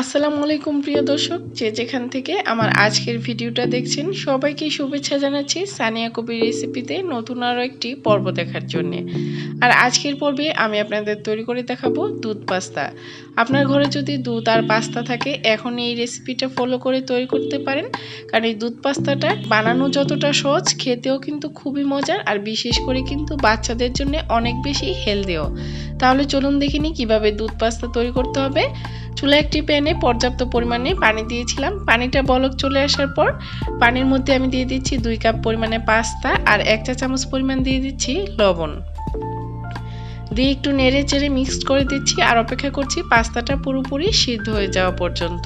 আসসালামু আলাইকুম প্রিয় দর্শক, যে যেখান থেকে আমার আজকের ভিডিওটা দেখছেন সবাইকে শুভেচ্ছা জানাচ্ছি সানিয়া কবির রেসিপিতে নতুন আরও একটি পর্ব দেখার জন্য। আর আজকের পর্বে আমি আপনাদের তৈরি করে দেখাবো দুধ পাস্তা। আপনার ঘরে যদি দুধ আর পাস্তা থাকে এখন এই রেসিপিটা ফলো করে তৈরি করতে পারেন, কারণ এই দুধ পাস্তাটা বানানো যতটা সহজ খেতেও কিন্তু খুবই মজার, আর বিশেষ করে কিন্তু বাচ্চাদের জন্য অনেক বেশি হেলদিও। তাহলে চলুন দেখে নিই কীভাবে দুধ পাস্তা তৈরি করতে হবে। চুলায় একটি প্যানে পর্যাপ্ত পরিমাণে পানি দিয়েছিলাম। পানিটা বলক চলে আসার পর পানির মধ্যে আমি দিয়ে দিচ্ছি 2 কাপ পরিমাণে পাস্তা আর 1 চা চামচ পরিমাণ দিয়ে দিচ্ছি লবণ। দিয়ে একটু নেড়ে চেড়ে মিক্সড করে দিচ্ছি আর অপেক্ষা করছি পাস্তাটা পুরোপুরি সিদ্ধ হয়ে যাওয়া পর্যন্ত।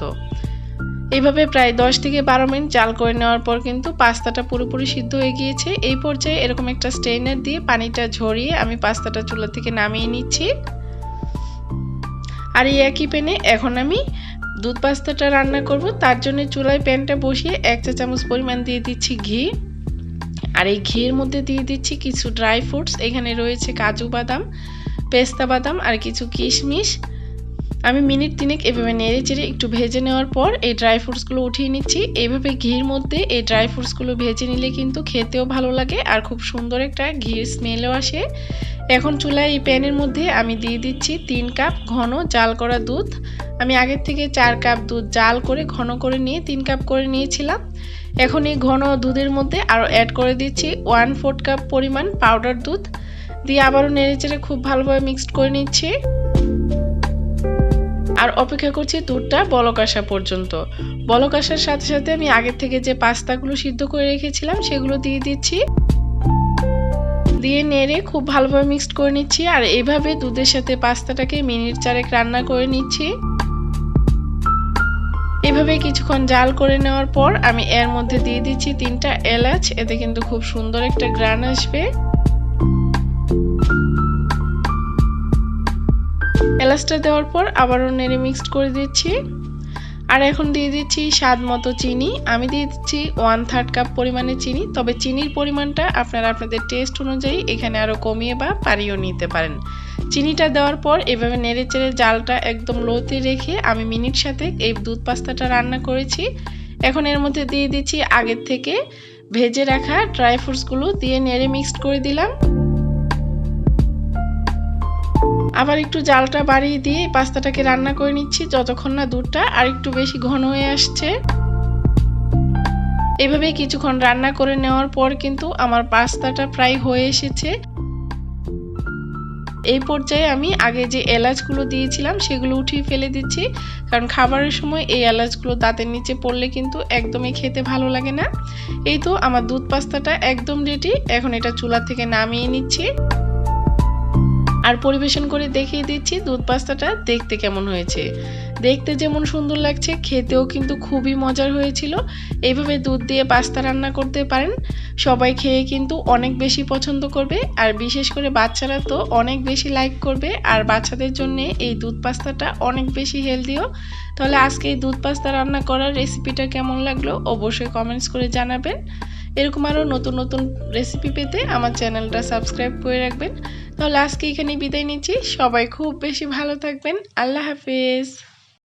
এইভাবে প্রায় 10 থেকে 12 মিনিট জাল করে নেওয়ার পর কিন্তু পাস্তাটা পুরোপুরি সিদ্ধ হয়ে গিয়েছে। এই পর্যায়ে এরকম একটা স্ট্রেনার দিয়ে পানিটা ঝরিয়ে আমি পাস্তাটা চুলা থেকে নামিয়ে নিচ্ছি। আর এই একই প্যানে এখন আমি দুধ পাস্তাটা রান্না করব। তার জন্য চুলায় প্যানটা বসিয়ে 1 চা চামচ পরিমাণ দিয়ে দিচ্ছি ঘি। আর এই ঘির মধ্যে দিয়ে দিচ্ছি কিছু ড্রাই ফ্রুটস। এখানে রয়েছে কাজু বাদাম, পেস্তা বাদাম আর কিছু কিশমিশ। আমি মিনিট 3 এভাবে নেড়ে চেড়ে একটু ভেজে নেওয়ার পর এই ড্রাই ফ্রুটসগুলো উঠিয়ে নিচ্ছি। এইভাবে ঘির মধ্যে এই ড্রাই ফ্রুটসগুলো ভেজে নিলে কিন্তু খেতেও ভালো লাগে আর খুব সুন্দর একটা ঘির স্মেলও আসে। এখন চুলায় এই প্যানের মধ্যে আমি দিয়ে দিচ্ছি 3 কাপ ঘন জাল করা দুধ। আমি আগের থেকে 4 কাপ দুধ জাল করে ঘন করে নিয়ে 3 কাপ করে নিয়েছিলাম। এখন এই ঘন দুধের মধ্যে আরও অ্যাড করে দিচ্ছি 1/4 কাপ পরিমাণ পাউডার দুধ। দিয়ে আবারও নেড়েচেড়ে খুব ভালোভাবে মিক্সড করে নিচ্ছি আর অপেক্ষা করছি দুধটা বলক আসা পর্যন্ত। বলক আসার সাথে সাথে আমি আগের থেকে যে পাস্তাগুলো সিদ্ধ করে রেখেছিলাম সেগুলো দিয়ে দিচ্ছি। দিয়ে নেড়ে খুব ভালোভাবে মিক্সড করে নিচ্ছি আর এইভাবে দুধের সাথে পাস্তাটাকে মিনিট 4 রান্না করে নিচ্ছি। এভাবে কিছুক্ষণ জাল করে নেওয়ার পর আমি এর মধ্যে দিয়ে দিচ্ছি 3টা এলাচ। এতে কিন্তু খুব সুন্দর একটা ঘ্রাণ আসবে। এলাচটা দেওয়ার পর আবারও নেড়ে মিক্সড করে দিচ্ছি। আর এখন দিয়ে দিচ্ছি স্বাদ মতো চিনি। আমি দিয়ে দিচ্ছি 1/3 কাপ পরিমাণে চিনি। তবে চিনির পরিমাণটা আপনারা আপনাদের টেস্ট অনুযায়ী এখানে আরও কমিয়ে বা বাড়িয়েও নিতে পারেন। চিনিটা দেওয়ার পর এভাবে নেড়ে চেড়ে জালটা একদম লোতে রেখে আমি মিনিট 7 এই দুধ পাস্তাটা রান্না করেছি। এখন এর মধ্যে দিয়ে দিচ্ছি আগের থেকে ভেজে রাখা ড্রাই ফ্রুটসগুলো দিয়ে নেড়ে মিক্সড করে দিলাম। আবার একটু জালটা বাড়িয়ে দিয়ে পাস্তাটাকে রান্না করে নিচ্ছি যতক্ষণ না দুধটা আর একটু বেশি ঘন হয়ে আসছে। এভাবে কিছুক্ষণ রান্না করে নেওয়ার পর কিন্তু আমার পাস্তাটা প্রায় হয়ে এসেছে। এই পর্যায়ে আমি আগে যে এলাচগুলো দিয়েছিলাম সেগুলো উঠিয়ে ফেলে দিচ্ছি, কারণ খাবারের সময় এই এলাচগুলো দাঁতের নিচে পড়লে কিন্তু একদমই খেতে ভালো লাগে না। এই তো আমার দুধ পাস্তাটা একদম রেডি। এখন এটা চুলা থেকে নামিয়ে নিচ্ছি আর পরিবেশন করে দেখিয়ে দিচ্ছি দুধ পাস্তাটা দেখতে কেমন হয়েছে। দেখতে যেমন সুন্দর লাগছে খেতেও কিন্তু খুবই মজার হয়েছিল। এইভাবে দুধ দিয়ে পাস্তা রান্না করতে পারেন, সবাই খেয়ে কিন্তু অনেক বেশি পছন্দ করবে আর বিশেষ করে বাচ্চারা তো অনেক বেশি লাইক করবে। আর বাচ্চাদের জন্য এই দুধ পাস্তাটা অনেক বেশি হেলদিও। তাহলে আজকে এই দুধ পাস্তা রান্না করার রেসিপিটা কেমন লাগলো অবশ্যই কমেন্টস করে জানাবেন। এরকম আরও নতুন নতুন রেসিপি পেতে আমার চ্যানেলটা সাবস্ক্রাইব করে রাখবেন। তাহলে আজকে এখানেই বিদায় নিচ্ছি। সবাই খুব বেশি ভালো থাকবেন। আল্লাহ হাফেজ।